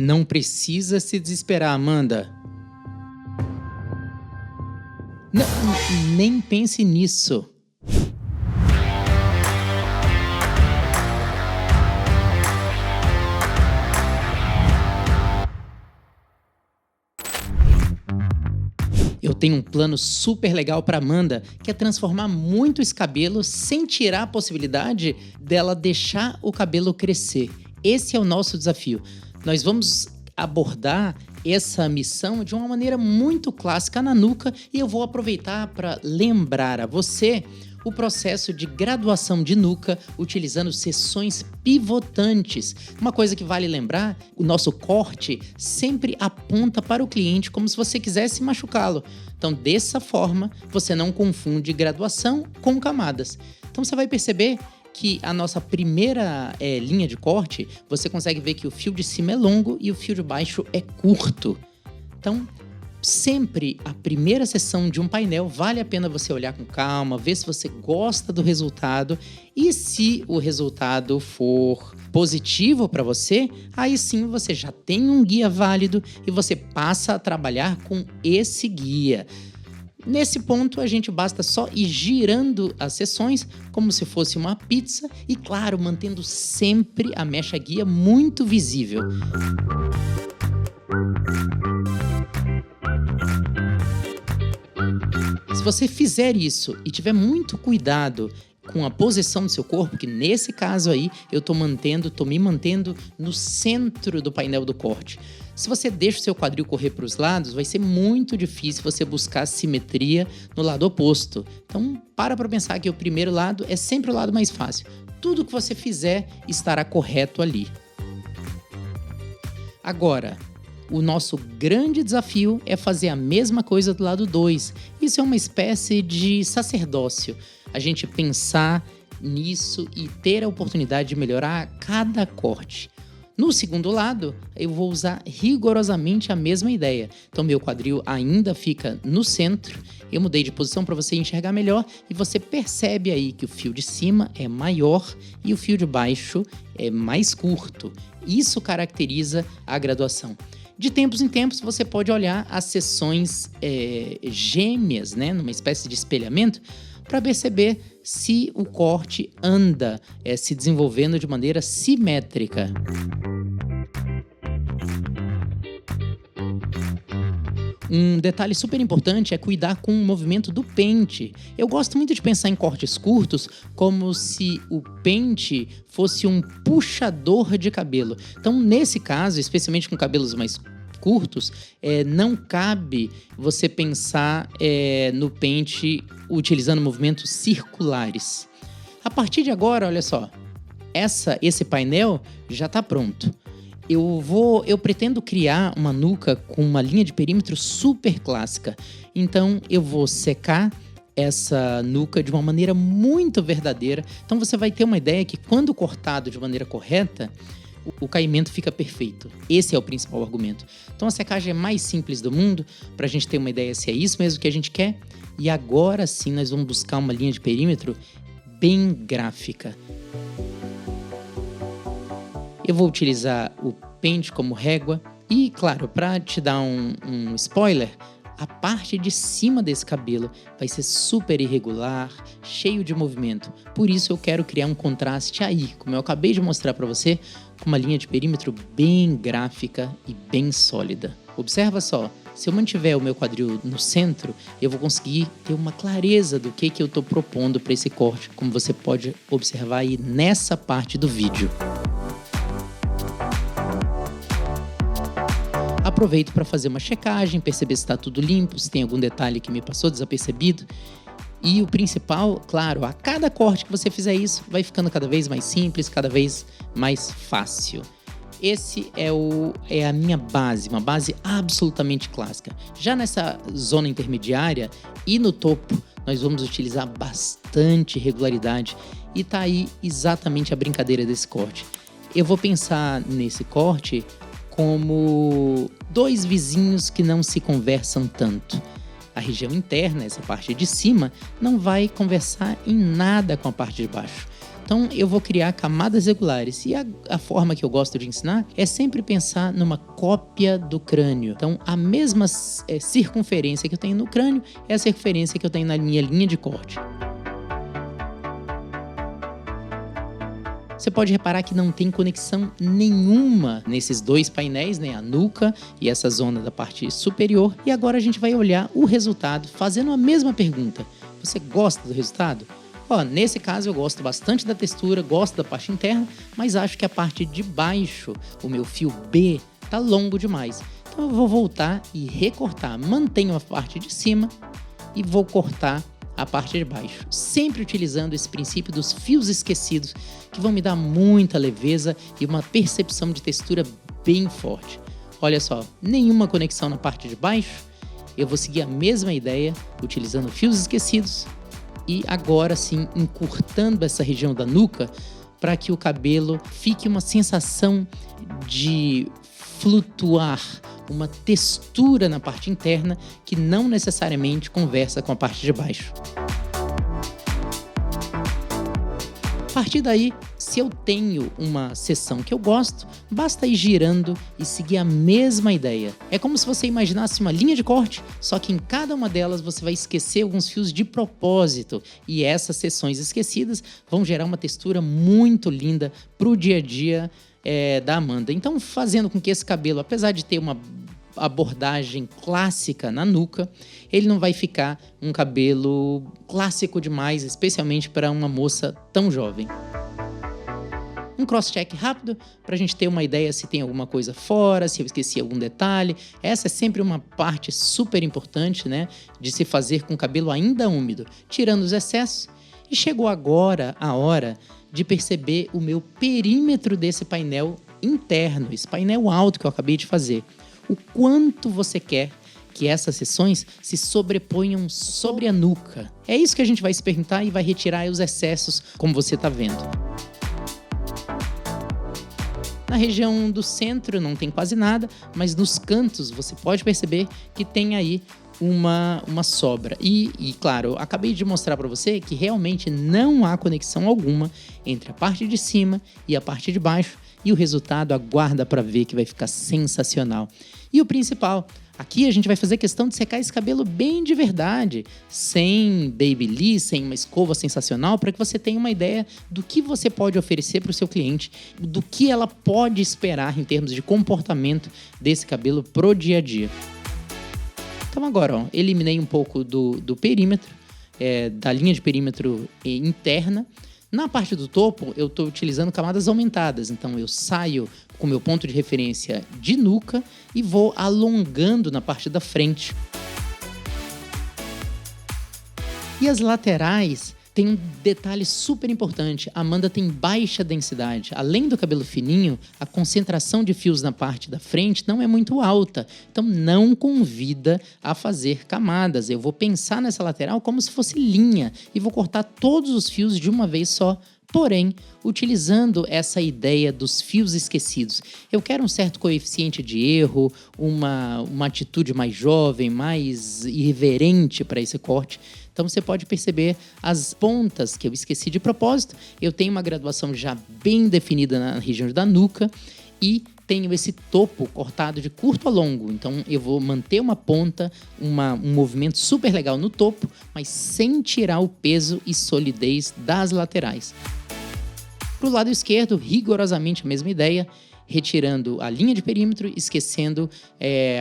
Não precisa se desesperar, Amanda. Não, nem pense nisso. Eu tenho um plano super legal para Amanda, que é transformar muito esse cabelo sem tirar a possibilidade dela deixar o cabelo crescer. Esse é o nosso desafio. Nós vamos abordar essa missão de uma maneira muito clássica na nuca e eu vou aproveitar para lembrar a você o processo de graduação de nuca utilizando sessões pivotantes. Uma coisa que vale lembrar, o nosso corte sempre aponta para o cliente como se você quisesse machucá-lo. Então, dessa forma, você não confunde graduação com camadas. Então, você vai perceber que a nossa primeira linha de corte, você consegue ver que o fio de cima é longo e o fio de baixo é curto. Então, sempre a primeira sessão de um painel vale a pena você olhar com calma, ver se você gosta do resultado e se o resultado for positivo para você, aí sim você já tem um guia válido e você passa a trabalhar com esse guia. Nesse ponto, a gente basta só ir girando as sessões como se fosse uma pizza e, claro, mantendo sempre a mecha guia muito visível. Se você fizer isso e tiver muito cuidado com a posição do seu corpo, que nesse caso aí eu tô me mantendo no centro do painel do corte. Se você deixa o seu quadril correr para os lados, vai ser muito difícil você buscar simetria no lado oposto. Então, para pensar que o primeiro lado é sempre o lado mais fácil. Tudo que você fizer estará correto ali. Agora, o nosso grande desafio é fazer a mesma coisa do lado 2. Isso é uma espécie de sacerdócio. A gente pensar nisso e ter a oportunidade de melhorar a cada corte. No segundo lado, eu vou usar rigorosamente a mesma ideia. Então, meu quadril ainda fica no centro. Eu mudei de posição para você enxergar melhor e você percebe aí que o fio de cima é maior e o fio de baixo é mais curto. Isso caracteriza a graduação. De tempos em tempos, você pode olhar as seções gêmeas, né, numa espécie de espelhamento, para perceber se o corte anda se desenvolvendo de maneira simétrica. Um detalhe super importante é cuidar com o movimento do pente. Eu gosto muito de pensar em cortes curtos como se o pente fosse um puxador de cabelo. Então, nesse caso, especialmente com cabelos mais curtos, não cabe você pensar no pente utilizando movimentos circulares. A partir de agora, olha só, esse painel já está pronto. Eu pretendo criar uma nuca com uma linha de perímetro super clássica. Então, eu vou secar essa nuca de uma maneira muito verdadeira. Então, você vai ter uma ideia que quando cortado de maneira correta, o caimento fica perfeito. Esse é o principal argumento. Então, a secagem é mais simples do mundo, para a gente ter uma ideia se é isso mesmo que a gente quer. E agora sim, nós vamos buscar uma linha de perímetro bem gráfica. Eu vou utilizar o pente como régua e, claro, para te dar um spoiler, a parte de cima desse cabelo vai ser super irregular, cheio de movimento. Por isso eu quero criar um contraste aí, como eu acabei de mostrar para você, com uma linha de perímetro bem gráfica e bem sólida. Observa só, se eu mantiver o meu quadril no centro, eu vou conseguir ter uma clareza do que eu estou propondo para esse corte, como você pode observar aí nessa parte do vídeo. Aproveito para fazer uma checagem, perceber se está tudo limpo, se tem algum detalhe que me passou desapercebido. E o principal, claro, a cada corte que você fizer isso, vai ficando cada vez mais simples, cada vez mais fácil. Esse é a minha base, uma base absolutamente clássica. Já nessa zona intermediária e no topo, nós vamos utilizar bastante regularidade e tá aí exatamente a brincadeira desse corte. Eu vou pensar nesse corte como dois vizinhos que não se conversam tanto. A região interna, essa parte de cima, não vai conversar em nada com a parte de baixo. Então eu vou criar camadas regulares. E a forma que eu gosto de ensinar é sempre pensar numa cópia do crânio. Então a mesma circunferência que eu tenho no crânio é a circunferência que eu tenho na minha linha de corte. Você pode reparar que não tem conexão nenhuma nesses dois painéis, né? A nuca e essa zona da parte superior. E agora a gente vai olhar o resultado fazendo a mesma pergunta. Você gosta do resultado? Nesse caso eu gosto bastante da textura, gosto da parte interna, mas acho que a parte de baixo, o meu fio B, tá longo demais. Então eu vou voltar e recortar. Mantenho a parte de cima e vou cortar a parte de baixo, sempre utilizando esse princípio dos fios esquecidos, que vão me dar muita leveza e uma percepção de textura bem forte. Olha só, nenhuma conexão na parte de baixo, eu vou seguir a mesma ideia, utilizando fios esquecidos e agora sim encurtando essa região da nuca para que o cabelo fique uma sensação de flutuar, uma textura na parte interna que não necessariamente conversa com a parte de baixo. A partir daí, se eu tenho uma seção que eu gosto, basta ir girando e seguir a mesma ideia. É como se você imaginasse uma linha de corte, só que em cada uma delas você vai esquecer alguns fios de propósito. E essas seções esquecidas vão gerar uma textura muito linda para o dia a dia da Amanda. Então, fazendo com que esse cabelo, apesar de ter uma abordagem clássica na nuca, ele não vai ficar um cabelo clássico demais, especialmente para uma moça tão jovem. Um cross-check rápido para a gente ter uma ideia se tem alguma coisa fora, se eu esqueci algum detalhe. Essa é sempre uma parte super importante, né, de se fazer com o cabelo ainda úmido, tirando os excessos. E chegou agora a hora de perceber o meu perímetro desse painel interno, esse painel alto que eu acabei de fazer. O quanto você quer que essas seções se sobreponham sobre a nuca. É isso que a gente vai se perguntar e vai retirar os excessos, como você está vendo. Na região do centro não tem quase nada, mas nos cantos você pode perceber que tem aí uma sobra. E claro, eu acabei de mostrar para você que realmente não há conexão alguma entre a parte de cima e a parte de baixo, e o resultado aguarda para ver, que vai ficar sensacional. E o principal, aqui a gente vai fazer questão de secar esse cabelo bem de verdade, sem babyliss, sem uma escova sensacional, para que você tenha uma ideia do que você pode oferecer para o seu cliente, do que ela pode esperar em termos de comportamento desse cabelo pro dia a dia. Então agora, eliminei um pouco do perímetro, da linha de perímetro interna. Na parte do topo, eu estou utilizando camadas aumentadas, então eu saio com o meu ponto de referência de nuca e vou alongando na parte da frente. E as laterais tem um detalhe super importante. A Amanda tem baixa densidade. Além do cabelo fininho, a concentração de fios na parte da frente não é muito alta. Então não convida a fazer camadas. Eu vou pensar nessa lateral como se fosse linha e vou cortar todos os fios de uma vez só. Porém, utilizando essa ideia dos fios esquecidos. Eu quero um certo coeficiente de erro, uma atitude mais jovem, mais irreverente para esse corte. Então você pode perceber as pontas que eu esqueci de propósito. Eu tenho uma graduação já bem definida na região da nuca e tenho esse topo cortado de curto a longo. Então eu vou manter uma ponta, um movimento super legal no topo, mas sem tirar o peso e solidez das laterais. Para o lado esquerdo, rigorosamente a mesma ideia, retirando a linha de perímetro, esquecendo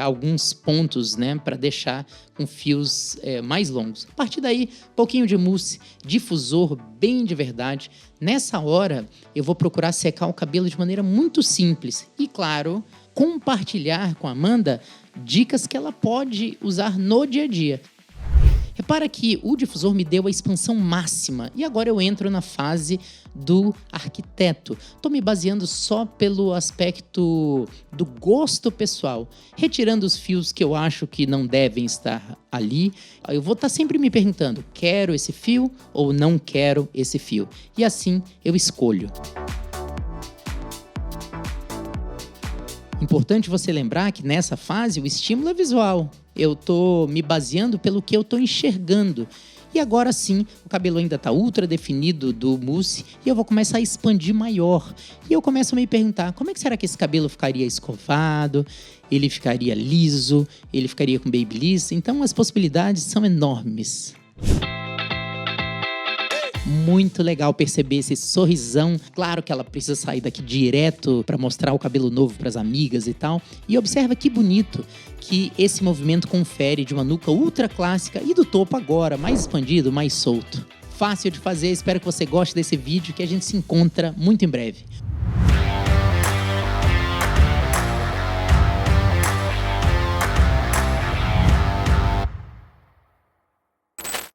alguns pontos, né, para deixar com fios mais longos. A partir daí, pouquinho de mousse, difusor bem de verdade. Nessa hora, eu vou procurar secar o cabelo de maneira muito simples e, claro, compartilhar com a Amanda dicas que ela pode usar no dia a dia. Repara que o difusor me deu a expansão máxima e agora eu entro na fase do arquiteto. Estou me baseando só pelo aspecto do gosto pessoal, retirando os fios que eu acho que não devem estar ali. Eu vou estar sempre me perguntando, quero esse fio ou não quero esse fio? E assim eu escolho. Importante você lembrar que nessa fase o estímulo é visual. Eu estou me baseando pelo que eu estou enxergando. E agora sim, o cabelo ainda tá ultra definido do mousse e eu vou começar a expandir maior. E eu começo a me perguntar, como é que será que esse cabelo ficaria escovado? Ele ficaria liso? Ele ficaria com babyliss? Então as possibilidades são enormes. Muito legal perceber esse sorrisão. Claro que ela precisa sair daqui direto para mostrar o cabelo novo para as amigas e tal. E observa que bonito que esse movimento confere de uma nuca ultra clássica e do topo agora, mais expandido, mais solto. Fácil de fazer, espero que você goste desse vídeo, que a gente se encontra muito em breve.